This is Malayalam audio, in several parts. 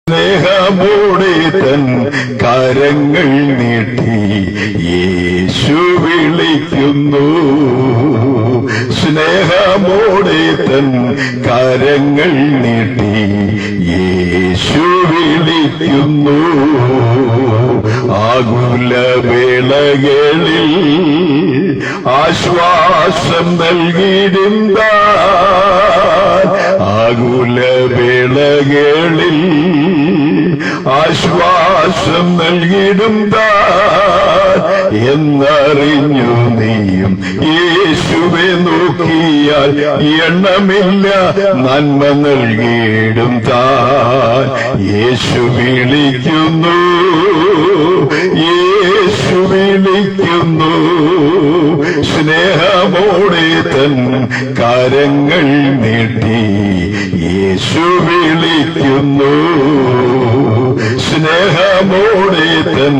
സ്നേഹമോടെ തൻ കരങ്ങൾ നീട്ടി യേശു വിളിക്കുന്നു. സ്നേഹമോടെ തൻ കരങ്ങൾ നീട്ടി യേശു വിളിക്കുന്നു. ആകുലവേളകളിൽ ആശ്വാസം നൽകിയിടുന്ന ആകുലവേളകളിൽ ആശ്വാസം നൽകിയിടുന്ന എന്നറിഞ്ഞു നീയും യേശുവെ നോക്കിയാൽ എണ്ണമില്ല നന്മ നൽകിയിടും താൻ. യേശു വിളിക്കുന്നു, യേശു വിളിക്കുന്നു. സ്നേഹമോടെ തൻ കരങ്ങൾ നീട്ടി യേശു വിളിക്കുന്നു. സ്നേഹമോടെ തൻ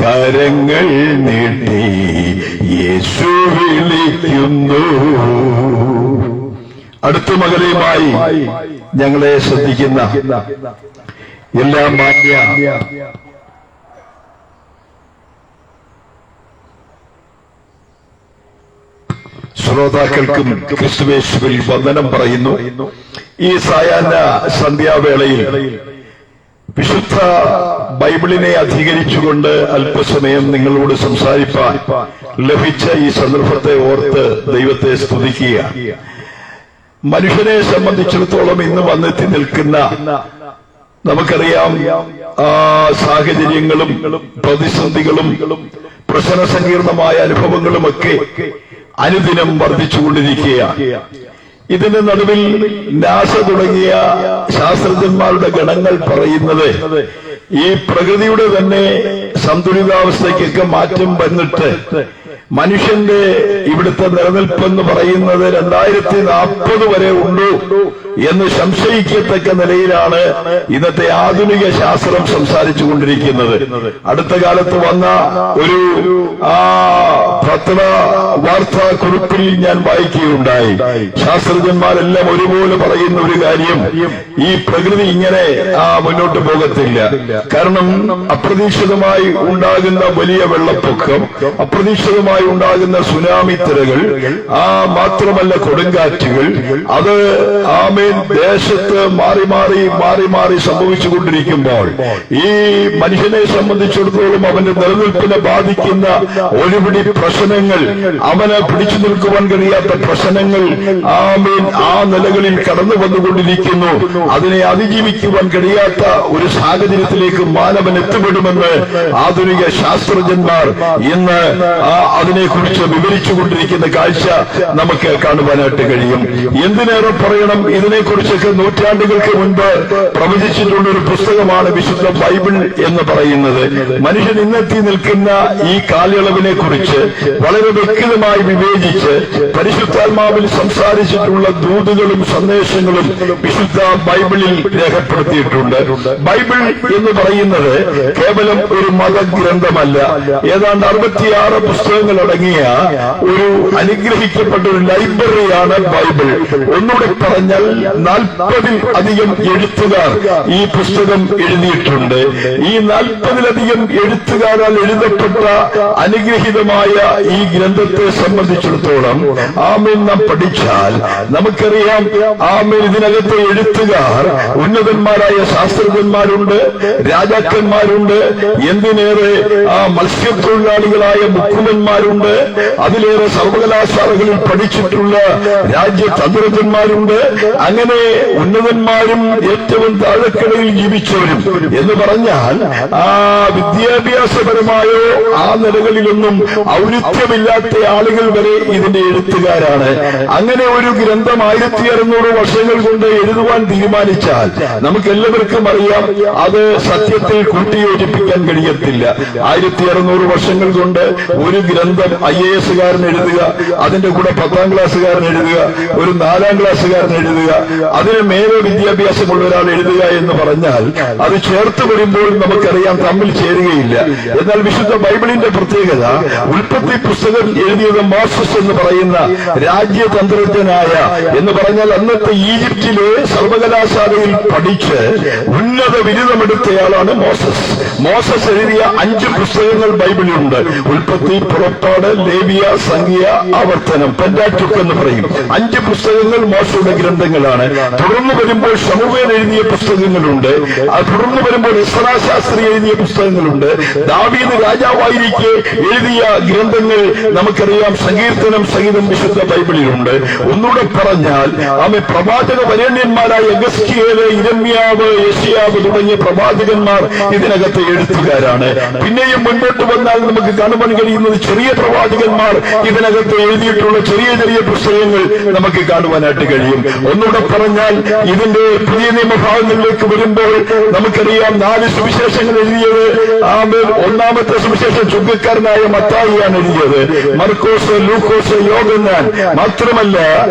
കരങ്ങൾ നീട്ടി യേശു വിളിക്കുന്നു. അടുത്ത മകളെയുമായി ഞങ്ങളെ ശ്രദ്ധിക്കുന്ന എല്ലാ മാന്യ ശ്രോതാക്കൾക്കും ക്രിസ്തുവേശുവിൽ വന്ദനം പറയുന്നു. ഈ സായാഹ്ന സന്ധ്യാവേളയിൽ വിശുദ്ധ ബൈബിളിനെ അധികരിച്ചുകൊണ്ട് അല്പസമയം നിങ്ങളോട് സംസാരിപ്പാൻ ലഭിച്ച ഈ സന്ദർഭത്തെ ഓർത്ത് ദൈവത്തെ സ്തുതിക്കുക. മനുഷ്യനെ സംബന്ധിച്ചിടത്തോളം ഇന്ന് വന്നെത്തി നിൽക്കുന്ന നമുക്കറിയാം സാഹചര്യങ്ങളും പ്രതിസന്ധികളും പ്രശ്നസങ്കീർണമായ അനുഭവങ്ങളുമൊക്കെ അനുദിനം വർദ്ധിച്ചുകൊണ്ടിരിക്കുകയാണ്. ഇതിന്റെ നടുവിൽ നാസ തുടങ്ങിയ ശാസ്ത്രജ്ഞന്മാരുടെ ഗണങ്ങൾ പറയുന്നത് ഈ പ്രകൃതിയുടെ തന്നെ സന്തുലിതാവസ്ഥയ്ക്കൊക്കെ മാറ്റം വന്നിട്ട് മനുഷ്യന്റെ ഇവിടുത്തെ നിലനിൽപ്പെന്ന് പറയുന്നത് 2040 വരെ ഉണ്ടോ എന്ന് സംശയിക്കത്തക്ക നിലയിലാണ് ഇന്നത്തെ ആധുനിക ശാസ്ത്രം സംസാരിച്ചു കൊണ്ടിരിക്കുന്നത്. അടുത്ത കാലത്ത് വന്ന ഒരു പത്ര വാർത്താക്കുറിപ്പിൽ ഞാൻ വായിക്കുകയുണ്ടായി. ശാസ്ത്രജ്ഞന്മാരെല്ലാം ഒരുപോലെ പറയുന്ന ഒരു കാര്യം, ഈ പ്രകൃതി ഇങ്ങനെ മുന്നോട്ട് പോകത്തില്ല. കാരണം അപ്രതീക്ഷിതമായി ഉണ്ടാകുന്ന വലിയ വെള്ളപ്പൊക്കം, അപ്രതീക്ഷിതമായി ഉണ്ടാകുന്ന സുനാമി തിരകൾ, മാത്രമല്ല കൊടുങ്കാറ്റുകൾ, അത് ദേശത്ത് മാറി മാറി സംഭവിച്ചുകൊണ്ടിരിക്കുമ്പോൾ ഈ മനുഷ്യനെ സംബന്ധിച്ചിടത്തോളം അവന്റെ നിലനിൽപ്പിനെ ബാധിക്കുന്ന ഒരുപിടി പ്രശ്നങ്ങൾ, അവന് പിടിച്ചു നിൽക്കുവാൻ കഴിയാത്ത പ്രശ്നങ്ങൾ ആ നിലകളിൽ കടന്നു വന്നുകൊണ്ടിരിക്കുന്നു. അതിനെ അതിജീവിക്കുവാൻ കഴിയാത്ത ഒരു സാഹചര്യത്തിലേക്ക് മാനവൻ എത്തിപ്പെടുമെന്ന് ആധുനിക ശാസ്ത്രജ്ഞന്മാർ ഇന്ന് അതിനെക്കുറിച്ച് വിവരിച്ചുകൊണ്ടിരിക്കുന്ന കാഴ്ച നമുക്ക് കാണുവാനായിട്ട് കഴിയും. എന്തിനേറെ പറയണം, ഇതിനെക്കുറിച്ചൊക്കെ നൂറ്റാണ്ടുകൾക്ക് മുൻപ് പ്രവചിച്ചിട്ടുള്ള ഒരു പുസ്തകമാണ് വിശുദ്ധ ബൈബിൾ എന്ന് പറയുന്നത്. മനുഷ്യൻ ഇന്നെത്തി നിൽക്കുന്ന ഈ കാലയളവിനെ കുറിച്ച് വളരെ വ്യക്തമായി വിവേചിച്ച് പരിശുദ്ധാത്മാവിൽ സംസാരിച്ചിട്ടുള്ള ദൂതുകളും സന്ദേശങ്ങളും വിശുദ്ധ ബൈബിളിൽ രേഖപ്പെടുത്തിയിട്ടുണ്ട്. ബൈബിൾ എന്ന് പറയുന്നത് കേവലം ഒരു മതഗ്രന്ഥമല്ല, ഏതാണ്ട് 66 പുസ്തകങ്ങൾ അടങ്ങിയ ഒരു അനുഗ്രഹിക്കപ്പെട്ട ഒരു ലൈബ്രറിയാണ് ബൈബിൾ. ഒന്നുകൂടെ പറഞ്ഞാൽ 40-ൽ അധികം എഴുത്തുകാർ ഈ പുസ്തകം എഴുതിയിട്ടുണ്ട്. ഈ 40-ലധികം എഴുത്തുകാരാൽ എഴുതപ്പെട്ട അനുഗ്രഹീതമായ ഈ ഗ്രന്ഥത്തെ സംബന്ധിച്ചിടത്തോളം നാം പഠിച്ചാൽ നമുക്കറിയാം, ഇതിനകത്തെ എഴുത്തുകാർ ഉന്നതന്മാരായ ശാസ്ത്രജ്ഞന്മാരുണ്ട്, രാജാക്കന്മാരുണ്ട്, എന്തിനേറെ മത്സ്യത്തൊഴിലാളികളായ മുക്കുമന്മാരുണ്ട്, അതിലേറെ സർവകലാശാലകളിൽ പഠിച്ചിട്ടുള്ള രാജ്യതന്ത്രജ്ഞന്മാരുണ്ട്. അങ്ങനെ ഉന്നതന്മാരും ഏറ്റവും താഴെക്കിടയിൽ ജീവിച്ചവരും എന്ന് പറഞ്ഞാൽ വിദ്യാഭ്യാസപരമായോ ആ നിലകളിലൊന്നും ഔന്നിത്യമില്ലാത്ത ആളുകൾ വരെ ഇതിന്റെ എഴുത്തുകാരാണ്. അങ്ങനെ ഒരു ഗ്രന്ഥം 1600 വർഷങ്ങൾ കൊണ്ട് എഴുതുവാൻ തീരുമാനിച്ചാൽ നമുക്കെല്ലാവർക്കും അറിയാം അത് സത്യത്തിൽ കൂട്ടിയോജിപ്പിക്കാൻ കഴിയത്തില്ല. 1600 വർഷങ്ങൾ കൊണ്ട് ഒരു ഗ്രന്ഥം ഗ്രന്ഥം IAS-കാരൻ എഴുതുക, അതിന്റെ കൂടെ 10ാം ക്ലാസ്സുകാരൻ എഴുതുക, ഒരു 4ാം ക്ലാസ്സുകാരൻ എഴുതുക, അതിന് മേലെ വിദ്യാഭ്യാസമുള്ള ഒരാൾ എഴുതുക എന്ന് പറഞ്ഞാൽ അത് ചേർത്ത് വരുമ്പോൾ നമുക്കറിയാം തമ്മിൽ ചേരുകയില്ല. എന്നാൽ വിശുദ്ധ ബൈബിളിന്റെ പ്രത്യേകത, ഉൽപ്പത്തി പുസ്തകം എഴുതിയത് മോസസ് എന്ന് പറയുന്ന രാജ്യതന്ത്രജ്ഞനായ, എന്ന് പറഞ്ഞാൽ അന്നത്തെ ഈജിപ്തിലെ സർവകലാശാലയിൽ പഠിച്ച് ഉന്നത ബിരുദമെടുത്തയാളാണ് മോസസ്. മോസസ് എഴുതിയ 5 പുസ്തകങ്ങൾ ബൈബിളിലുണ്ട്. ഉൽപ്പത്തി, പുറപ്പാട്, ലേവ്യ, സംഖ്യ, ആവർത്തനം, പെന്റാറ്റുക്ക് എന്ന് പറയും. 5 പുസ്തകങ്ങൾ മോശയുടെ ഗ്രന്ഥങ്ങളാണ്. തുടർന്ന് വരുമ്പോൾ ശമൂവേൽ എഴുതിയ പുസ്തകങ്ങളുണ്ട്. തുടർന്ന് വരുമ്പോൾ എസ്രാ ശാസ്ത്രി എഴുതിയ പുസ്തകങ്ങളുണ്ട്. ദാവീദ് രാജാവായിരിക്കെ എഴുതിയ ഗ്രന്ഥങ്ങൾ നമുക്കറിയാം, സങ്കീർത്തനം സഹിതം വിശുദ്ധ ബൈബിളിലുണ്ട്. ഒന്നുകൂടെ പറഞ്ഞാൽ പ്രവാചക വരേണ്യന്മാരായ എഗസ്കിയേല്, ഇരമ്യാവ്, യെശയ്യാവ് തുടങ്ങിയ പ്രവാചകന്മാർ ഇതിനകത്ത് എഴുത്തുകാരാണ്. പിന്നെയും മുൻപോട്ട് വന്നാൽ നമുക്ക് കാണുവാൻ കഴിയുന്നത് ചെറിയ പ്രവാചകന്മാർ ഇതിനകത്ത് എഴുതിയിട്ടുള്ള ചെറിയ ചെറിയ പുസ്തകങ്ങൾ നമുക്ക് കാണുവാനായിട്ട് കഴിയും. ഒന്നുകൂടെ പറഞ്ഞാൽ ഇതിന്റെ പുതിയ നിയമഭാഗങ്ങളിലേക്ക് വരുമ്പോൾ നമുക്കറിയാം 4 സുവിശേഷങ്ങൾ എഴുതിയത് ഒന്നാമത്തെ സുവിശേഷം ചുങ്കക്കാരനായ മത്തായിയാണ് എഴുതിയത്. മർക്കോസ്, ലൂക്കോസ്, യോഹന്നാൻ. മാത്രമല്ല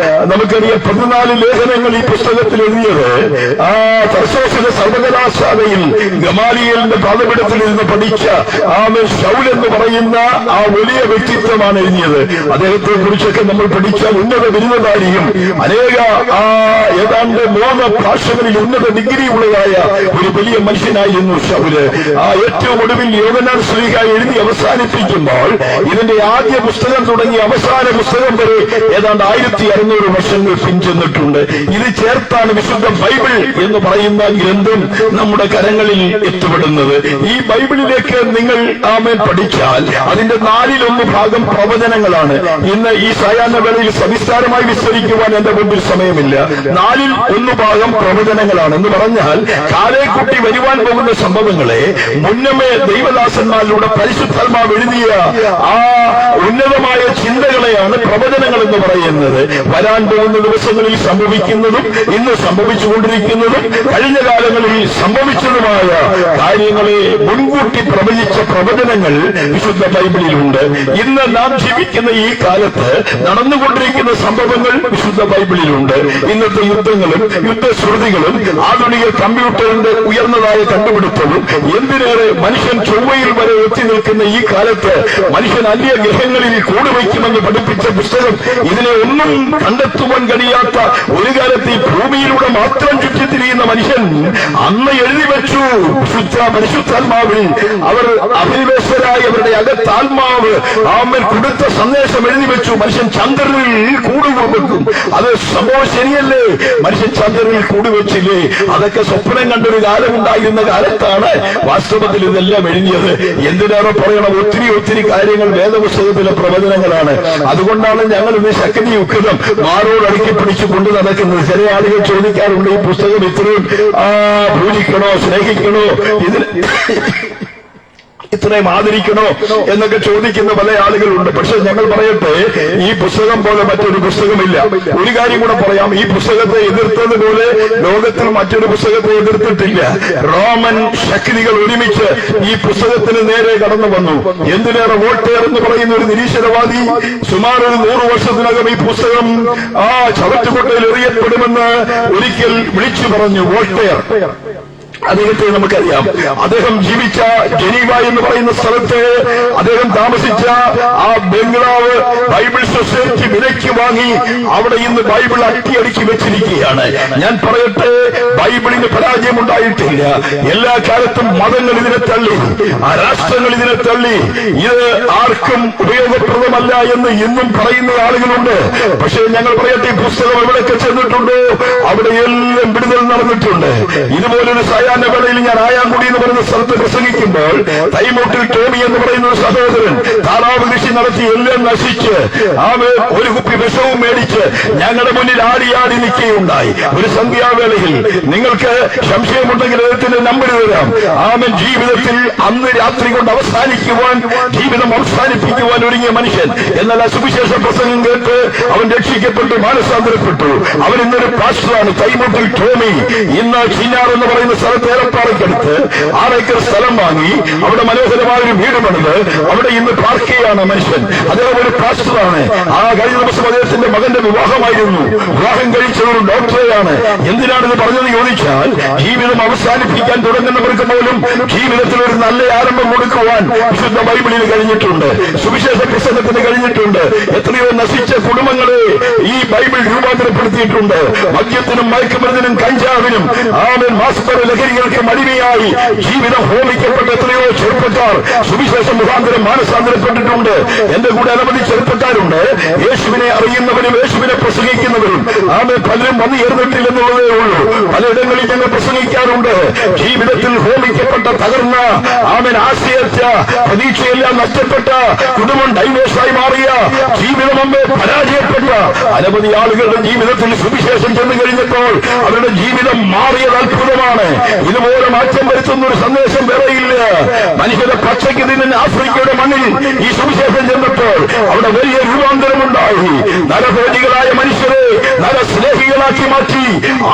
നമുക്കറിയാം 14 ലേഖനങ്ങൾ ഈ പുസ്തകത്തിൽ എഴുതിയത് തർസോസിലെ സർവകലാശാലയിൽ ഗമാലിയേലിന്റെ പാദപീഠത്തിൽ ഇരുന്ന് പഠിച്ച ശൗൽ എന്ന് പറയുന്ന ആ വലിയ വ്യക്തിത്വമാണ് എഴുതിയത്. അദ്ദേഹത്തെ കുറിച്ചൊക്കെ നമ്മൾ പഠിച്ചാൽ ഉന്നത ബിരുദധാരിയും അനേക ഏതാണ്ട് 3 ഭാഷകളിൽ ഉന്നത ഡിഗ്രി ഉള്ളതായ ഒരു വലിയ മനുഷ്യനായിരുന്നു ശൗല്. ഏറ്റവും ഒടുവിൽ യോഹന്നാൻ ശ്ലീഹ എഴുതി അവസാനിപ്പിക്കുമ്പോൾ ഇതിന്റെ ആദ്യ പുസ്തകം തുടങ്ങി അവസാന പുസ്തകം വരെ ഏതാണ്ട് 1600 വർഷങ്ങൾ പിൻചെന്നിട്ടുണ്ട്. ഇത് ചേർത്താണ് വിശുദ്ധ ബൈബിൾ എന്ന് പറയുന്ന ഗ്രന്ഥം നമ്മുടെ കരങ്ങളിൽ എത്തിപ്പെടുന്നത്. ഈ ബൈബിളിലേക്ക് നിങ്ങൾ പഠിച്ചാൽ അതിന്റെ 4/1 ഭാഗം പ്രവചനങ്ങളാണ്. ഇന്ന് ഈ സായാഹ്ന വേളയിൽ സവിസ്താരമായി വിസ്തരിക്കുവാൻ എന്റെ മുമ്പിൽ സമയമില്ല. 4/1 ഭാഗം പ്രവചനങ്ങളാണ് എന്ന് പറഞ്ഞാൽ കാലേക്കുട്ടി വരുവാൻ പോകുന്ന സംഭവങ്ങളെ മുന്നമേ ദൈവദാസന്മാരിലൂടെ പരിശുദ്ധാത്മാവ് എഴുതിയ ആ ഉന്നതമായ ചിന്തകളെയാണ് പ്രവചനങ്ങൾ എന്ന് പറയുന്നത്. വരാൻ പോകുന്ന ദിവസങ്ങളിൽ സംഭവിക്കുന്നതും ഇന്ന് സംഭവിച്ചുകൊണ്ടിരിക്കുന്നതും കഴിഞ്ഞ കാലങ്ങളിൽ സംഭവിച്ചതുമായ കാര്യങ്ങളെ മുൻകൂട്ടി പ്രവചിച്ച പ്രവചനങ്ങൾ വിശുദ്ധ ബൈബിളിലുണ്ട്. ഇന്ന് നാം ജീവിക്കുന്ന ഈ കാലത്ത് നടന്നുകൊണ്ടിരിക്കുന്ന സംഭവങ്ങൾ വിശുദ്ധ ബൈബിളിലുണ്ട്. ഇന്നത്തെ യുദ്ധങ്ങളും യുദ്ധശ്രുതികളും ആധുനിക കമ്പ്യൂട്ടറിന്റെ ഉയർന്നതായ കണ്ടുപിടുത്തവും എന്തിനേറെ മനുഷ്യൻ ചൊവ്വയിൽ വരെ എത്തി നിൽക്കുന്ന ഈ കാലത്ത് മനുഷ്യൻ അന്യ ഗ്രഹങ്ങളിൽ കൂടുവയ്ക്കുമെന്ന് പഠിപ്പിച്ച പുസ്തകം, ഇതിനെ ഒന്നും കണ്ടെത്തുവാൻ കഴിയാത്ത ഒരു കാലത്ത് ഈ ഭൂമിയിലൂടെ മാത്രം ചുറ്റിത്തിരിയുന്ന മനുഷ്യൻ അന്ന് എഴുതി വെച്ചു. പരിശുദ്ധാത്മാവിൽ അവർ അഭിനിവേശരായി അവരുടെ അകത്താത്മാവ് കൊടുത്ത സന്ദേശം എഴുതി വെച്ചു. മനുഷ്യൻ ചന്ദ്രനിൽ കൂടുവെക്കും. അത് സംഭവം ശരിയല്ലേ? മനുഷ്യൻ ചന്ദ്രനിൽ കൂടുവെച്ചില്ലേ? അതൊക്കെ സ്വപ്നം കണ്ടൊരു കാലമുണ്ടായിരുന്ന കാലത്താണ് വാസ്തവത്തിൽ ഇതെല്ലാം എഴുതിയത്. എന്തിനേറെ പറയണം, ഒത്തിരി കാര്യങ്ങൾ വേദപുസ്തകത്തിലെ പ്രവചനങ്ങളാണ്. അതുകൊണ്ടാണ് ഞങ്ങൾ ഇന്ന് ശക്തിയുക്തം മാറോടടുക്കി പിടിച്ചു കൊണ്ട് നടക്കുന്നത്. ചില ആളുകൾ ചോദിക്കാറുണ്ട്, ഈ പുസ്തകം ഇത്രയും പൂജിക്കണോ, സ്നേഹിക്കണോ, ഇത്രയും ആദരിക്കണോ എന്നൊക്കെ ചോദിക്കുന്ന പല ആളുകളുണ്ട്. പക്ഷെ ഞങ്ങൾ പറയട്ടെ, ഈ പുസ്തകം പോലെ മറ്റൊരു പുസ്തകമില്ല. ഒരു കാര്യം കൂടെ പറയാം, ഈ പുസ്തകത്തെ എതിർത്തതുപോലെ ലോകത്തിൽ മറ്റൊരു പുസ്തകത്തെ എതിർത്തിട്ടില്ല. റോമൻ ശക്തികൾ ഒരുമിച്ച് ഈ പുസ്തകത്തിന് നേരെ കടന്നു വന്നു. എന്തിനേറെ വോൾട്ടയർ എന്ന് പറയുന്ന ഒരു നിരീശ്വരവാദി സുമാർ ഒരു 100 വർഷത്തിനകം ഈ പുസ്തകം ചവറ്റുകൊട്ടയിൽ എറിയപ്പെടുമെന്ന് ഒരിക്കൽ വിളിച്ചു പറഞ്ഞു. വോൾട്ടയർ, അദ്ദേഹത്തെ നമുക്കറിയാം. അദ്ദേഹം ജീവിച്ച ജനീവ എന്ന് പറയുന്ന സ്ഥലത്ത് അദ്ദേഹം താമസിച്ച ആ ബംഗ്ലാവ് ബൈബിൾ സൊസൈറ്റി വിലയ്ക്ക് വാങ്ങി അവിടെ ഇന്ന് ബൈബിൾ അട്ടിയടിച്ചു വെച്ചിരിക്കുകയാണ്. ഞാൻ പറയട്ടെ, ബൈബിളിന് പരാജയമുണ്ടായിട്ടില്ല. എല്ലാ കാലത്തും മതങ്ങൾ ഇതിനെ തള്ളി, രാഷ്ട്രങ്ങൾ ഇതിനെ തള്ളി. ഇത് ആർക്കും ഉപയോഗപ്രദമല്ല എന്ന് ഇന്നും പറയുന്ന ആളുകളുണ്ട്. പക്ഷേ ഞങ്ങൾ പറയട്ടെ, ഈ പുസ്തകം എവിടെയൊക്കെ ചെന്നിട്ടുണ്ടോ അവിടെ എല്ലാം വിടുതൽ നടന്നിട്ടുണ്ട്. ഇതുപോലൊരു വേളയിൽ ഞാൻ ആയാങ്കുടി എന്ന് പറയുന്ന സ്ഥലത്ത് പ്രസംഗിക്കുമ്പോൾ തൈമൂട്ടിൽ ടോമി എന്ന് പറയുന്ന ഒരു സഹോദരൻ താറാവ് കൃഷി നടത്തി എല്ലാം നശിച്ച് ഒരു കുപ്പി വിഷവും മേടിച്ച് ഞങ്ങളുടെ മുന്നിൽ ആടി നിൽക്കുകയുണ്ടായി. ഒരു സന്ധ്യാവേളയിൽ നിങ്ങൾക്ക് സംശയമുണ്ടെങ്കിൽ അദ്ദേഹത്തിന്റെ നമ്പർ തരാം. ആമൻ ജീവിതത്തിൽ അന്ന് രാത്രി കൊണ്ട് ജീവിതം അവസാനിപ്പിക്കുവാൻ ഒരുങ്ങിയ മനുഷ്യൻ. എന്നാൽ ആ സുവിശേഷ പ്രസംഗം കേട്ട് അവൻ രക്ഷിക്കപ്പെട്ടു, മാനസാന്തരപ്പെട്ടു. അവൻ ഇന്നൊരു പാസ്റ്ററാണ്, തൈമൂട്ടിൽ ടോമി. ഇന്ന് ചിന്നാർ എന്ന് പറയുന്ന സ്ഥലത്ത് ഏറെപ്പാറയ്ക്കടുത്ത് 6 ഏക്കർ സ്ഥലം വാങ്ങി വാങ്ങി അവിടെ മനോഹരമായ ഒരു വീട് പണിത് അവിടെ ഇന്ന് പാർക്ക് ചെയ്യാണ് മനുഷ്യൻ. അദ്ദേഹം ഒരു പാസ്റ്ററാണ്. ആ കഴിഞ്ഞ ദിവസം അദ്ദേഹത്തിന്റെ മകന്റെ വിവാഹമായിരുന്നു. വിവാഹം കഴിച്ചത് ഒരു ഡോക്ടറെയാണ്. എന്തിനാണിത് പറഞ്ഞത് ചോദിച്ചാൽ, ജീവിതം അവസാനിപ്പിക്കാൻ തുടങ്ങുന്നവർക്ക് പോലും ജീവിതത്തിൽ ഒരു നല്ല ആരംഭം കൊടുക്കുവാൻ വിശുദ്ധ ബൈബിളിൽ കഴിഞ്ഞിട്ടുണ്ട്, സുവിശേഷ പുസ്തകത്തിന് കഴിഞ്ഞിട്ടുണ്ട്. എത്രയോ നശിച്ച കുടുംബങ്ങളെ ഈ ബൈബിൾ രൂപാന്തരപ്പെടുത്തിയിട്ടുണ്ട്. മദ്യത്തിനും മയക്കുമരുന്നിനും കഞ്ചാവിനും മാസ്തര ലഹരികൾക്ക് അടിമയായി ജീവിതം ഹോമിക്കപ്പെട്ട എത്രയോ ചെറുപ്പക്കാർ സുവിശേഷ മുഖാന്തരം മാനസാന്തരപ്പെട്ടിട്ടുണ്ട്. എന്റെ കൂടെ അനവധി ചെറുപ്പക്കാരുണ്ട്. യേശുവിനെ അറിയുന്നവരും യേശുവിനെ പ്രസംഗിക്കുന്നവരും പലരും വന്നു ചേർന്നിട്ടില്ലെന്നുള്ളതേ ഉള്ളൂ. പലയിടങ്ങളിൽ ഞങ്ങൾ പ്രസംഗിക്കാറുണ്ട്. ജീവിതത്തിൽ ഹോമിക്കപ്പെട്ട തകർന്ന ആശയച്ച പ്രതീക്ഷയെല്ലാം നഷ്ടപ്പെട്ട കുടുംബം ഡൈവേഴ്സായി മാറിയ ജീവിതം അമ്മേ പരാജയപ്പെട്ട അനവധി ആളുകളുടെ ജീവിതത്തിൽ സുവിശേഷം ചെന്നു കഴിഞ്ഞപ്പോൾ അവരുടെ ജീവിതം മാറിയത് അത്ഭുതമാണ്. ഇതുപോലെ മാറ്റം വരുത്തുന്ന ഒരു സന്ദേശം വേറെയില്ല. മനുഷ്യരുടെ പച്ചയ്ക്ക് തിന്നുന്ന ആഫ്രിക്കയുടെ മണ്ണിൽ ഈ സുവിശേഷം ചെന്നപ്പോൾ അവിടെ വലിയ രൂപാന്തരമുണ്ടായി. നരഭോജികളായ മനുഷ്യരെ നരസ്നേഹികളാക്കി മാറ്റി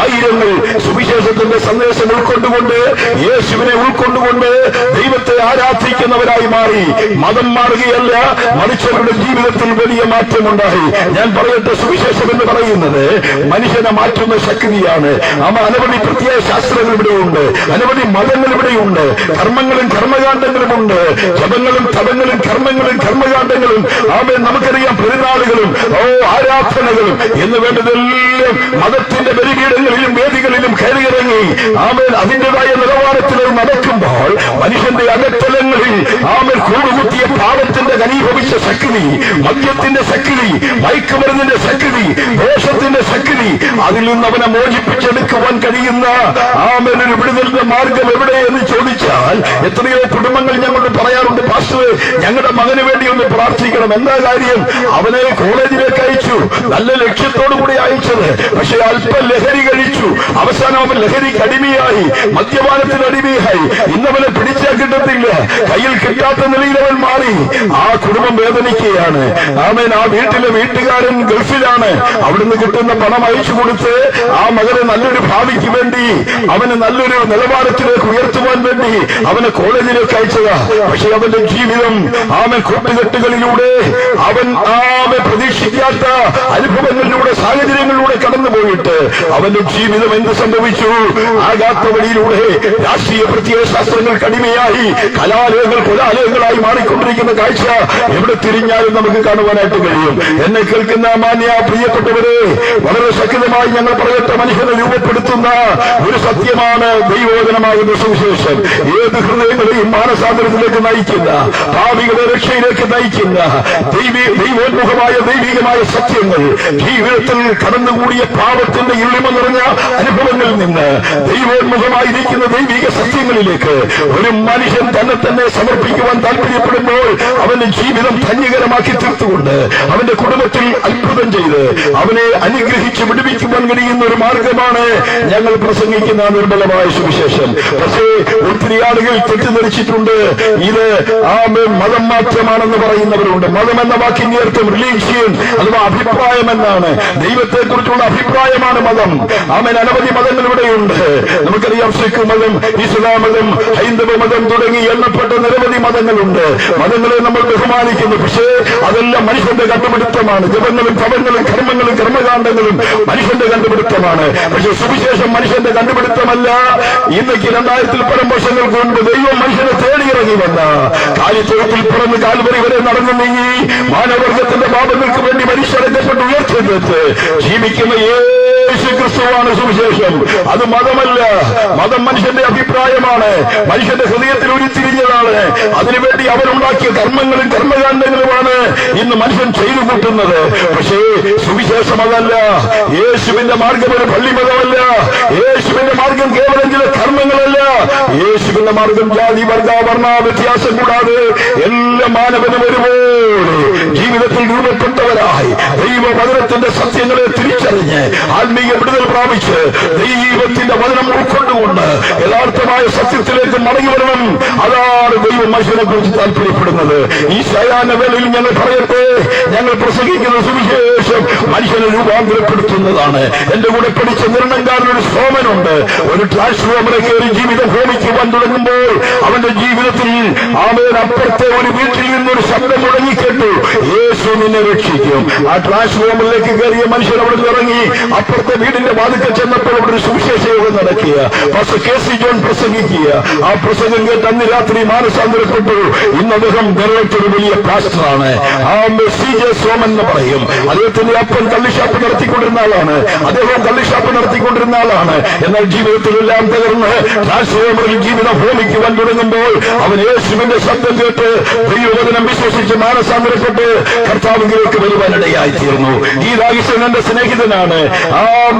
ആയിരങ്ങൾ സുവിശേഷത്തിന്റെ സന്ദേശം ഉൾക്കൊണ്ടുകൊണ്ട് യേശുവിനെ ഉൾക്കൊണ്ടുകൊണ്ട് ദൈവത്തെ ആരാധിക്കുന്നവരായി മാറി. മതം മാറുകയല്ല, മനുഷ്യരുടെ ജീവിതത്തിൽ വലിയ മാറ്റമുണ്ടായി. ഞാൻ പറയട്ടെ, സുവിശേഷം എന്ന് പറയുന്നത് മനുഷ്യനെ മാറ്റുന്ന ശക്തിയാണ്. അനവധി പ്രത്യേക ശാസ്ത്രങ്ങൾ ഇവിടെയുണ്ട്, അനവധി മതങ്ങൾ ഇവിടെയുണ്ട്, കർമ്മങ്ങളും കർമ്മകാണ്ഡങ്ങളുമുണ്ട്, ജപങ്ങളും തപങ്ങളും കർമ്മങ്ങളും കർമ്മകാണ്ഡങ്ങളും നമുക്കറിയാം, പെരുന്നാളുകളും ആരാധനകളും എന്ന് വേണ്ടതെല്ലാം മതത്തിന്റെ ബലിപീഠങ്ങളിലും വേദികളിലും കയറിയിറങ്ങി അതിന്റേതായ നിലവാരത്തിൽ നടക്കുമ്പോൾ മനുഷ്യന്റെ അകത്തലങ്ങളിൽ കൂടുകുത്തിയ പാപത്തിന്റെ ഘനീഭവിച്ച ശക്തി, മദ്യത്തിന്റെ ശക്തി, മയക്കുമരുന്നിന്റെ ശക്തി, ദോഷത്തിന്റെ ശക്തി, അതിൽ നിന്ന് അവനെ മോചിപ്പിച്ചെടുക്കുവാൻ കഴിയുന്ന ഒരു വിടുതലിന്റെ മാർഗം എവിടെ എന്ന് ചോദിച്ചാൽ എത്രയോ കുടുംബങ്ങൾ ഞങ്ങളോട് പറയാറുണ്ട്, പാസ്റ്റർ ഞങ്ങളുടെ മകന് വേണ്ടി ഒന്ന് പ്രാർത്ഥിക്കണം. എന്താ കാര്യം? അവനെ കോളേജിലേക്ക് അയച്ചു, നല്ല ലക്ഷ്യത്തോടുകൂടി അയച്ചത്. പക്ഷെ അല്പം ലഹരി കഴിച്ചു, അവസാനം അവൻ ലഹരിക്ക് അടിമയായി, മദ്യപാനത്തിന് അടിമയായി. ഇന്നവനെ പിടിച്ചാൽ കിട്ടത്തില്ല, കയ്യിൽ കിട്ടാത്ത നിലയിൽ അവൻ മാറി. ആ കുടുംബം വേദനിക്കുകയാണ്. ആ വീട്ടിലെ വീട്ടുകാരൻ ഗൾഫിലാണ്. അവിടുന്ന് കിട്ടുന്ന പണം അയച്ചു കൊടുത്ത് ആ മകനെ നല്ലൊരു ഭാവിക്ക് വേണ്ടി, അവന് നല്ലൊരു നിലവാരത്തിലേക്ക് ഉയർത്തുവാൻ വേണ്ടി അവനെ കോളേജിലേക്ക് അയച്ചതാ. പക്ഷെ അവന്റെ ജീവിതം കൂട്ടുകെട്ടുകളിലൂടെ അവൻ പ്രതീക്ഷിക്കാത്ത അനുഭവങ്ങളിലൂടെ സാഹചര്യങ്ങളിലൂടെ കടന്നുപോയിട്ട് അവന്റെ ജീവിതം എന്ത് സംഭവിച്ചു? ആകാത്ത വഴിയിലൂടെ രാഷ്ട്രീയ പ്രത്യേക ശാസ്ത്രങ്ങൾക്ക് അടിമയായി കലാലയങ്ങൾ കൊലാലയങ്ങളായി മാറിക്കൊണ്ടിരിക്കുന്ന കാഴ്ച എവിടെ തിരിഞ്ഞാലും നമുക്ക് കാണുവാനായിട്ട് കഴിയും. എന്നെ കേൾക്കുന്ന മാന്യ പ്രിയപ്പെട്ടവരെ, വളരെ ശക്തമായി ഞങ്ങൾ പറയട്ടെ, മനുഷ്യനെ രൂപപ്പെടുത്തുന്ന ഒരു സത്യമാണ് ദൈവവചനമാകുന്ന സുവിശേഷം. ഏത് ഹൃദയങ്ങളെയും മാനസാന്തരത്തിലേക്ക് നയിക്കുന്ന, പാപികളെ രക്ഷയിലേക്ക് നയിക്കുന്ന ദൈവോന്മുഖമായ ദൈവികമായ സത്യങ്ങൾ, ജീവിതത്തിൽ കടന്നുകൂടിയ പാപത്തിന്റെ ഇരുളിമ നിറഞ്ഞ അനുഭവങ്ങളിൽ നിന്ന് ദൈവോന്മുഖമായിരിക്കുന്ന ദൈവിക സത്യങ്ങളിലേക്ക് ഒരു മനുഷ്യൻ തന്നെ സമർപ്പിക്കുവാൻ താല്പര്യപ്പെടുമ്പോൾ അവന്റെ ജീവിതം ധന്യകരമാക്കി തീർത്തുകൊണ്ട് അവന്റെ കുടുംബത്തിൽ അത്ഭുതം ചെയ്ത് അവനെ അനുഗ്രഹിച്ച് വിടുവിക്കുവാൻ കഴിയുന്ന ഒരു മാർഗമാണ് ഞങ്ങൾ പ്രസംഗിക്കുന്ന നിർമ്മലമായ സുവിശേഷം. പക്ഷേ ഒത്തിരി ആളുകൾ തെറ്റിദ്ധരിച്ചിട്ടുണ്ട്. ഇത് മതം മാത്രമാണെന്ന് പറയുന്നവരുണ്ട്. മതം എന്ന വാക്കിന്റെ അർത്ഥം റിലീജിയൻ അഥവാ അഭിപ്രായം എന്നാണ്. ദൈവത്തെ കുറിച്ചുള്ള അഭിപ്രായമാണ് മതം. അനവധി മതങ്ങൾ ഇവിടെയുണ്ട്. നമുക്കറിയാം, സിഖ് മതം, ഇസ്ലാം മതം, ഹൈന്ദവ മതം തുടങ്ങി എണ്ണപ്പെട്ട നിരവധി മതങ്ങളുണ്ട്. മതങ്ങളെ നമ്മൾ ബഹുമാനിക്കുന്നു. പക്ഷേ അതെല്ലാം മനുഷ്യന്റെ കണ്ടുപിടുത്തമാണ്. ജപങ്ങളും തപങ്ങളും കർമ്മങ്ങളും കർമ്മകാണ്ഡങ്ങളും മനുഷ്യന്റെ കണ്ടുപിടുത്തമാണ്. പക്ഷെ സുവിശേഷം മനുഷ്യന്റെ കണ്ടുപിടുത്തമല്ല. ഇന്നേക്ക് 2000 പരം വർഷങ്ങൾക്ക് മുൻപ് ദൈവം മനുഷ്യനെ തേടിയിറങ്ങി വന്ന കാലിത്തൊഴുത്തിൽ പിറന്ന് കാൽവരി വരെ നടന്നു നീങ്ങി മാനവർഗത്തിന്റെ പാപങ്ങൾക്ക് വേണ്ടി മനുഷ്യരക്കപ്പെട്ട് ഉയർത്തിയെടുത്ത് ജീവിക്കുന്ന യേശു ക്രിസ്തുവാണ് സുവിശേഷം. അത് മതമല്ല. മതം മനുഷ്യന്റെ അഭിപ്രായമാണ്, മനുഷ്യന്റെ ഹൃദയത്തിൽ ഉരുത്തിരിഞ്ഞതാണ്. അതിനുവേണ്ടി അവനുണ്ടാക്കിയ കർമ്മങ്ങളും കർമ്മകാണ്ഡങ്ങളുമാണ് ഇന്ന് മനുഷ്യൻ ചെയ്തു കൂട്ടുന്നത്. പക്ഷേ സുവിശേഷം അതല്ല. യേശുവിന്റെ മാർഗം ഒരു പള്ളിമതമല്ല. യേശുവിന്റെ മാർഗം കേവലം ചില കർമ്മങ്ങളല്ല. യേശുവിന്റെ മാർഗം ജാതി വർഗ വർണ്ണ വ്യത്യാസം കൂടാതെ എല്ലാ മാനവനും ഒരുപോലെ ജീവിതത്തിൽ രൂപപ്പെട്ടവരായി ദൈവവചനത്തിന്റെ സത്യങ്ങളെ തിരിച്ചറിഞ്ഞ് ആത്മീയ വിടുതൽ പ്രാപിച്ച് ദൈവത്തിന്റെ വചനം ഉൾക്കൊണ്ടുകൊണ്ട് യഥാർത്ഥമായ സത്യത്തിലേക്ക് മടങ്ങി വരണം. അതാണ് ദൈവം മനുഷ്യനെ കുറിച്ച് താല്പര്യപ്പെടുന്നത്. ഈ ശയാന വേളയിൽ ഞങ്ങൾ പറയട്ടെ, ഞങ്ങൾ പ്രസംഗിക്കുന്ന സുവിശേഷം മനുഷ്യനെ രൂപാന്തരപ്പെടുത്തുന്നതാണ്. എന്റെ കൂടെ പഠിച്ച നിർണ്ണങ്കാരനൊരു സോമനുണ്ട്. ഒരു ട്രാൻസ്ഫോമറെ കയറി ജീവിതം ഹോമിക്കുവാൻ തുടങ്ങുമ്പോൾ അവന്റെ ജീവിതത്തിൽ ആമേൻ അപ്പുറത്തെ ഒരു വീട്ടിൽ നിന്നൊരു ശബ്ദം മുടങ്ങിക്കേട്ടു, യേശു നിന്നെ രക്ഷിക്കും. ആ ട്രാൻസ്ഫോമറിലേക്ക് കയറിയ മനുഷ്യൻ അവിടെ ഇറങ്ങി അപ്പുറത്തെ വീടിന്റെ വാതിക്കൽ ചെന്നപ്പോൾ അവിടെ ഒരു സുവിശേഷ യോഗം നടക്കുക. Pastor K C. ജോൺ പ്രസംഗിക്കുക. ആ പ്രസംഗം കേട്ട് അന്ന് രാത്രി മാനസാന്തരപ്പെട്ടു. ഇന്ന് അദ്ദേഹം കേരളത്തിൽ വലിയ പാസ്റ്ററാണ്. സി.ജെ. സോമൻ എന്ന് പറയും. അദ്ദേഹത്തിന്റെ അപ്പൻ കള്ളിഷാപ്പ് നടത്തിക്കൊണ്ടിരുന്ന ആളാണ്. അദ്ദേഹം കള്ളിഷാപ്പ് നടത്തിക്കൊണ്ടിരുന്ന ആളാണ്. എന്നാൽ ജീവിതത്തിലെല്ലാം തകർന്ന് ട്രാൻസ്ഫോമറിൽ ജീവിതം ഭൂമിക്കുവാൻ തുടങ്ങുമ്പോൾ അവൻ യേശുവിന്റെ ശബ്ദം കേട്ട് ദൈവവചനം വിശ്വസിച്ച് മാനസാന്തരപ്പെട്ട് കർത്താവിലേക്ക് വരുവാനിടയായി തീർന്നു. ഈ രാഗീശൻ എന്റെ സ്നേഹിതനാണ്.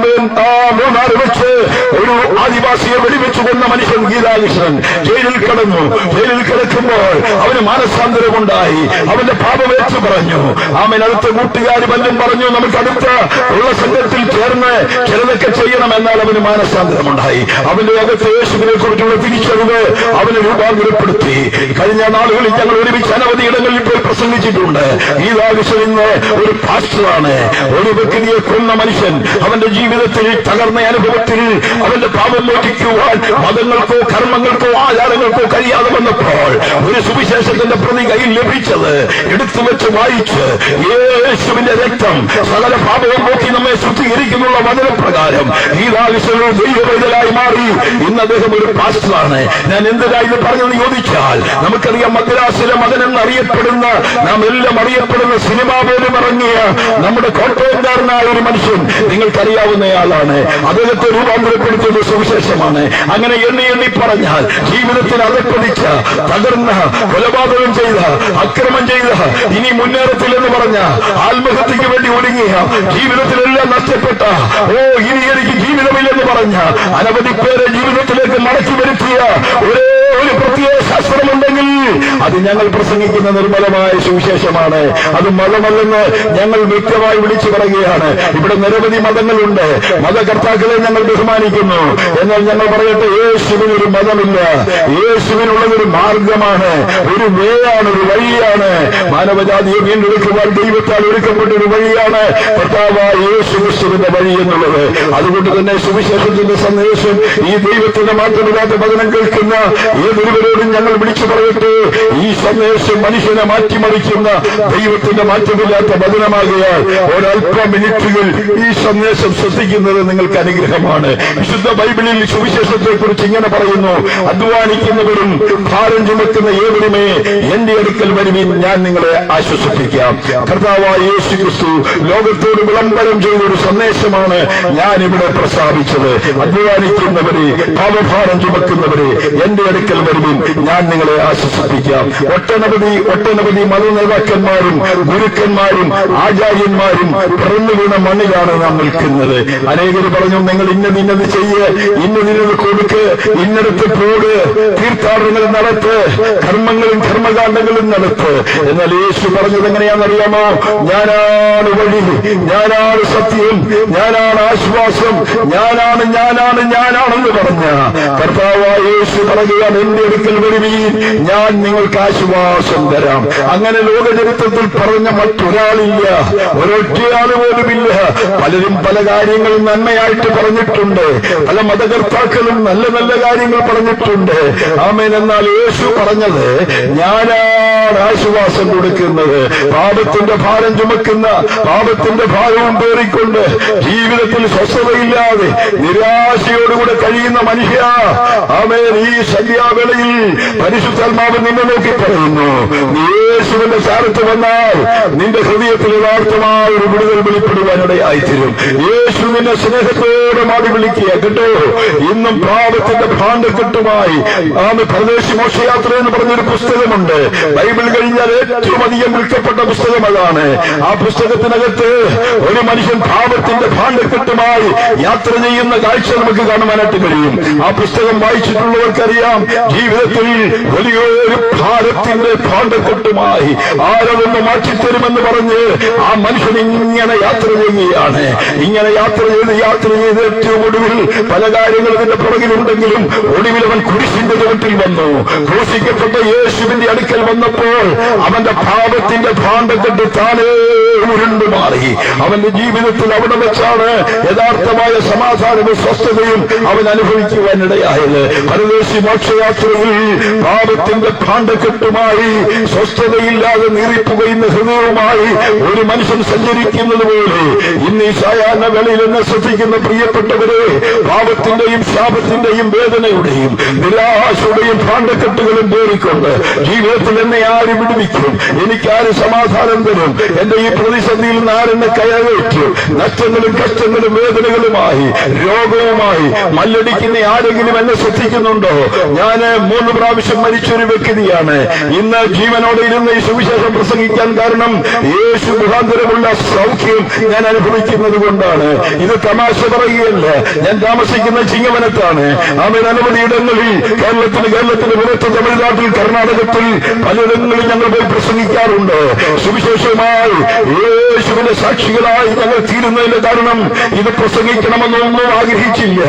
മൂന്നാർ വെച്ച് ഒരു ആദിവാസിയെ വെടിവെച്ചു കൊന്ന മനുഷ്യൻ ഗീതാകൃഷ്ണൻ ജയിലിൽ കിടന്നു. ജയിലിൽ കിടക്കുമ്പോൾ അവന് മാനസാന്തരമുണ്ടായി. അവന്റെ പാപമേറ്റു പറഞ്ഞു. അവൻ അടുത്ത കൂട്ടുകാർ വല്ലതും പറഞ്ഞു, നമുക്ക് അടുത്ത ഉള്ള സംഘത്തിൽ ചേർന്ന് ചിലതൊക്കെ ചെയ്യണം. എന്നാൽ അവന് മാനസാന്തരമുണ്ടായി. അവന്റെ അകത്ത് യേശുവിനെ കുറിച്ചുള്ള തിരിച്ചറിവ് അവനെ രൂപാന്തരപ്പെടുത്തി. കഴിഞ്ഞ നാളുകളിൽ ഞങ്ങൾ ഒരുമിച്ച് അനവധി ഇടങ്ങളിൽ പോയി പ്രസംഗിച്ചിട്ടുണ്ട്. ഗീതാകൃഷ്ണൻ ഇന്ന് ഒരു പാസ്റ്ററാണ്. ഒരു വ്യക്തിയെ കൊന്ന മനുഷ്യൻ അവന്റെ ജീവിതത്തിൽ തകർന്ന അനുഭവത്തിൽ അവന്റെ പാപം മോചിക്കുവാൻ മതങ്ങൾക്കോ കർമ്മങ്ങൾക്കോ ആചാരങ്ങൾക്കോ കഴിയാതെ വന്നപ്പോൾ ഒരു സുവിശേഷത്തിന്റെ പ്രതി കയ്യിൽ ലഭിച്ചത് എടുത്തു വെച്ച് വായിച്ച് യേശുവിന്റെ രക്തം സകല പാപവും നോക്കി നമ്മെ ശുദ്ധീകരിക്കുന്നുള്ള വചനപ്രകാരം ഗീതാകൃഷ്ണൻ ദൈവവൈതലായി മാറി. ഇന്ന് അദ്ദേഹം ഒരു പാസ്റ്ററാണ്. ഞാൻ എന്തിനായി പറഞ്ഞത് ചോദിച്ചാൽ, നമുക്കറിയാം മദ്രാസിലെ മകൻ എന്നറിയപ്പെടുന്ന നാം എല്ലാം അറിയപ്പെടുന്ന സിനിമാ പോലും ഇറങ്ങിയ നമ്മുടെ കോട്ടയംകാരനായ ഒരു മനുഷ്യൻ നിങ്ങൾക്കറിയാവുന്നയാളാണ്. അദ്ദേഹത്തെ രൂപാന്തരപ്പെടുത്തുന്ന സുവിശേഷമാണ്. അങ്ങനെ എണ്ണി എണ്ണി പറഞ്ഞാൽ ജീവിതത്തിൽ അകപ്പതിച്ച തകർന്ന കൊലപാതകം ചെയ്ത അക്രമം ചെയ്ത ഇനി മുന്നേറത്തില്ലെന്ന് പറഞ്ഞ ആത്മഹത്യക്ക് വേണ്ടി ഒരുങ്ങിയ ജീവിതത്തിലെല്ലാം നഷ്ടപ്പെട്ട ഇനി എനിക്ക് ജീവിതമില്ലെന്ന് പറഞ്ഞ അനവധി പേരെ ജീവിതത്തിലേക്ക് മടക്കി വരുത്തിയ ഒരു പ്രത്യേക ശാസ്ത്രമുണ്ടെങ്കിൽ അത് ഞങ്ങൾ പ്രസംഗിക്കുന്ന നിർമ്മലമായ സുവിശേഷമാണ്. അത് മതമല്ലെന്ന് ഞങ്ങൾ വ്യക്തമായി വിളിച്ചു പറയുകയാണ്. ഇവിടെ നിരവധി മതങ്ങളുണ്ട്. മതകർത്താക്കളെ ഞങ്ങൾ ബഹുമാനിക്കുന്നു. എന്നാൽ ഞങ്ങൾ പറയട്ടെ, യേശുവിനൊരു മതമില്ല. യേശുവിനുള്ളതൊരു മാർഗമാണ്, ഒരു വേയാണ്, ഒരു വഴിയാണ്. മാനവജാതിയെ വീണ്ടെടുക്കുവാൻ ദൈവത്താൽ ഒരുക്കപ്പെട്ട ഒരു വഴിയാണ് കർത്താവായ യേശു ക്രിസ്തുവിന്റെ വഴി എന്നുള്ളത്. അതുകൊണ്ട് തന്നെ സുവിശേഷത്തിന്റെ സന്ദേശം ഈ ദൈവത്തിന്റെ മാറ്റമില്ലാത്ത വചനം കേൾക്കുന്ന ഏതൊരുവരോടും ഞങ്ങൾ വിളിച്ചു പറയട്ടെ, ഈ സന്ദേശം മനുഷ്യനെ മാറ്റിമറിക്കുന്ന ദൈവത്തിന്റെ മാറ്റമില്ലാത്ത വചനമാകിയാൽ ഒരൽപ്പ മിനിറ്റുകൾ ഈ സന്ദേശം ശ്രദ്ധിക്കുന്നത് നിങ്ങൾക്ക് അനുഗ്രഹമാണ്. വിശുദ്ധ ബൈബിളിൽ സുവിശേഷത്തെ കുറിച്ച് ഇങ്ങനെ പറയുന്നു, അധ്വാനിക്കുന്നവരും ഭാരം ചുമക്കുന്ന ഏവരുമേ എന്റെ അടുക്കൽ വരുവിൻ, ഞാൻ നിങ്ങളെ ആശ്വസിപ്പിക്കാം. കർത്താവായ യേശു ക്രിസ്തു ലോകത്തോട് വിളംബരം ചെയ്തൊരു സന്ദേശമാണ് ഞാൻ ഇവിടെ പ്രസ്താവിച്ചത്. അധ്വാനിക്കുന്നവരെ, പാപഭാരം ചുമക്കുന്നവരെ എന്റെ അടുക്കൽ വരുവിൻ, ഞാൻ നിങ്ങളെ ആശ്വസിപ്പിക്കാം. ഒട്ടനവധി മത നേതാക്കന്മാരും ഗുരുക്കന്മാരും ആചാര്യന്മാരും പിറന്നു വീണ മണ്ണിലാണ് നാം നിൽക്കുന്നത്. അനേകർ പറഞ്ഞു, നിങ്ങൾ ഇന്നത് ചെയ്യ്, ഇന്നത് കൊടുക്ക്, ഇന്നടത്ത് പോട്, തീർത്ഥാടനങ്ങൾ നടത്ത്, കർമ്മങ്ങളും കർമ്മകാണ്ഡങ്ങളും നടത്ത്. എന്നാൽ യേശു പറഞ്ഞത് എങ്ങനെയാണെന്നറിയാമോ? ഞാനാണ് വഴി, ഞാനാണ് സത്യം, ഞാനാണ് ആശ്വാസം, ഞാനാണെന്ന് പറഞ്ഞ കർത്താവായ യേശു പറയുകയാണ്, എന്റെ അടുക്കൽ വരുവീൻ, ഞാൻ നിങ്ങൾക്ക് ആശ്വാസം തരാം. അങ്ങനെ ലോകചരിത്രത്തിൽ പറഞ്ഞ മറ്റൊരാളില്ല, ഒരൊറ്റയാൾ പോലുമില്ല. പലരും പല കാര്യങ്ങളും നന്മയായിട്ട് പറഞ്ഞിട്ടുണ്ട്, പല മതകർത്താക്കളും നല്ല നല്ല കാര്യങ്ങൾ പറഞ്ഞിട്ടുണ്ട്. ആമേൻ. എന്നാൽ യേശു പറഞ്ഞത്, ഞാനാണ് ആശ്വാസം കൊടുക്കുന്നത്. പാപത്തിന്റെ ഭാരം ചുമക്കുന്ന, പാപത്തിന്റെ ഭാരവും പേറിക്കൊണ്ട് ജീവിതത്തിൽ സ്വസ്ഥതയില്ലാതെ നിരാശയോടുകൂടെ കഴിയുന്ന മനുഷ്യ, ആമേൻ, ഈ സന്ധ്യാവേളയിൽ പരിശുദ്ധാത്മാവ് നിന്നെ നോക്കി പറയുന്നു, നീ യേശുവിന്റെ ചാരത്ത് വന്നാൽ നിന്റെ ഹൃദയത്തിൽ യഥാർത്ഥമായ ഒരു വിടുതൽ വെളിപ്പെടുവാനിടയായിത്തീരും. യേശു നിന്നെ സ്നേഹത്തോടെ മാടി വിളിക്കുക കേട്ടോ. ഇന്നും പാപത്തിന്റെ ഭാണ്ഡക്കെട്ടുമായി പരദേശി മോക്ഷയാത്ര എന്ന് പറഞ്ഞൊരു പുസ്തകമുണ്ട്. ബൈബിൾ കഴിഞ്ഞാൽ ഏറ്റവും അധികം വിൽക്കപ്പെട്ട പുസ്തകം അതാണ്. ആ പുസ്തകത്തിനകത്ത് ഒരു മനുഷ്യൻ പാപത്തിന്റെ ഭാണ്ഡക്കെട്ടുമായി യാത്ര ചെയ്യുന്ന കാഴ്ച നമുക്ക് കാണുവാനായിട്ട് കഴിയും. ആ പുസ്തകം വായിച്ചിട്ടുള്ളവർക്കറിയാം, ജീവിതത്തിൽ വലിയൊരു ഭാരത്തിന്റെ ഭാണ്ഡക്കെട്ടുമായി ആരൊന്ന് മാറ്റിത്തരുമെന്ന് പറഞ്ഞ് ആ മനുഷ്യൻ ഇങ്ങനെ യാത്ര ചെയ്യുകയാണ്. ഇങ്ങനെ യാത്ര ചെയ്ത് ഏറ്റവും ഒടുവിൽ പല കാര്യങ്ങളും ഇതിന്റെ പുറകിലുണ്ടെങ്കിലും ഒടുവിൽ അവൻ കുരിശിന്റെ ചുവട്ടിൽ വന്നു. ക്രൂശിക്കപ്പെട്ട യേശുവിന്റെ അടുക്കൽ വന്നപ്പോൾ അവന്റെ പാപത്തിന്റെ ഭാണ്ഡക്കെട്ട് താനേ ഉരുണ്ടുമാറി. അവന്റെ ജീവിതത്തിൽ അവിടെ വെച്ചാണ് യഥാർത്ഥമായ സമാധാനവും സ്വസ്ഥതയും അവൻ അനുഭവിക്കുവാനിടയായത്. പരദേശി മോക്ഷയാത്രയിൽ പാപത്തിന്റെ ഭാണ്ഡക്കെട്ടുമായി സ്വസ്ഥതയില്ലാതെ നീറിപ്പുകയുന്ന ഹൃദയവുമായി ഒരു മനുഷ്യൻ സഞ്ചരിക്കുന്നത് പോലെ ഇന്ന് ഈ സായാഹ്ന വേളയിൽ എന്നെ ശ്രദ്ധിക്കുന്ന പ്രിയപ്പെട്ടവരെ, പാപത്തിന്റെയും ശാപത്തിന്റെയും വേദനയുടെയും നിരാശയുടെയും ഭാണ്ഡക്കെട്ടുകളും പേറിക്കൊണ്ട് ജീവിതത്തിൽ എന്നെ ആര് വിടുവിക്കും, എനിക്കാര് സമാധാനം തരും, എന്റെ ഈ പ്രതിസന്ധിയിൽ നിന്ന് ആരെന്നെ കയറേറ്റും, നഷ്ടങ്ങളും കഷ്ടങ്ങളും വേദനകളുമായി രോഗവുമായി മല്ലടിക്കുന്ന ആരെങ്കിലും എന്നെ ശ്രദ്ധിക്കുന്നുണ്ടോ? ഞാൻ 3 പ്രാവശ്യം മരിച്ചൊരു വ്യക്തിയാണ്. ഇന്ന് ജീവനോടെ ഇരുന്ന് ഈ സുവിശേഷം പ്രസംഗിക്കാൻ കാരണം യേശു മുഖാന്തരമുള്ള സൗഖ്യം ഞാൻ അനുഭവിക്കുന്നത് കൊണ്ടാണ്. ഇത് തമാശ പറയുകയല്ല. ഞാൻ താമസിക്കുന്ന ചിങ്ങവനത്താണ്. അവൻ അനവധി ഇടങ്ങളിൽ കേരളത്തിന് പുറത്ത് തമിഴ്നാട്ടിൽ കർണാടകത്തിൽ പലയിടങ്ങളിൽ ഞങ്ങൾ പോയി പ്രസംഗിക്കാറുണ്ട്. സുവിശേഷമായി യേശുവിന്റെ സാക്ഷികളായി ഞങ്ങൾ തീരുന്നതിന്റെ കാരണം ഇത് പ്രസംഗിക്കണമെന്നൊന്നും ആഗ്രഹിച്ചില്ല.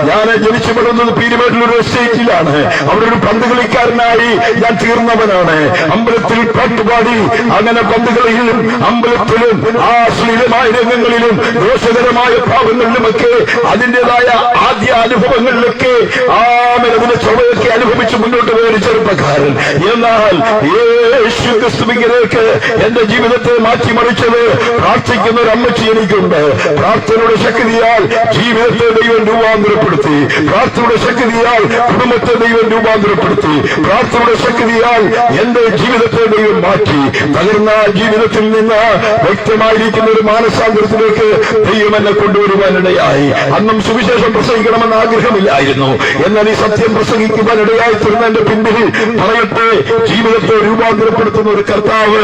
ഞാൻ ജനിച്ചു പെടുന്നത് പീരുമേട്ടിലൊരു എസ്റ്റേറ്റിലാണ്. അവിടെ ഒരു പന്ത് കളിക്കാരനായി ഞാൻ തീർന്നവനാണ്. അമ്പലത്തിൽ പാട്ടുപാടി അങ്ങനെ പന്തുകളിലും അമ്പലത്തിലും ആ ശ്ലീലമായ രംഗങ്ങളിലും ദോഷകരമായ ഭാവങ്ങളിലുമൊക്കെ അതിന്റേതായ ആദ്യ അനുഭവങ്ങളിലൊക്കെ അതിന്റെ ചുവയൊക്കെ അനുഭവിച്ച് മുന്നോട്ട് പോയ ഒരു ചെറുപ്പക്കാരൻ. എന്നാൽ യേശു ക്രിസ്തുവിലേക്ക് എന്റെ ജീവിതത്തെ മാറ്റിമറിച്ചത് പ്രാർത്ഥിക്കുന്ന ഒരു അമ്മച്ചി എനിക്കുണ്ട്. പ്രാർത്ഥനയുടെ ശക്തിയാൽ ജീവിതത്തെ ദൈവം രൂപാന്തരപ്പെടുത്തി. പ്രാർത്ഥനയുടെ ശക്തിയാൽ കുടുംബത്തെ ദൈവം രൂപാന്തരപ്പെടുത്തി. പ്രാർത്ഥനയുടെ ശക്തിയാൽ എന്റെ ജീവിതത്തെ ദൈവം മാറ്റി. തകർന്ന ജീവിതത്തിൽ നിന്ന് വ്യക്തമായിരിക്കുന്ന ഒരു മാനസാന്തരത്തിലേക്ക് ദൈവം എന്നെ കൊണ്ടുവരുവാനിടയായി. അന്നും സുവിശേഷം പ്രസംഗിക്കണമെന്ന് ആഗ്രഹമില്ലായിരുന്നു. എന്നാൽ ഈ സത്യം പ്രസംഗിക്കുവാനിടയായി തീർന്നതിന്റെ പിന്നിൽ പറയട്ടെ, ജീവിതത്തെ രൂപാന്തരപ്പെടുത്തുന്ന ഒരു കർത്താവ്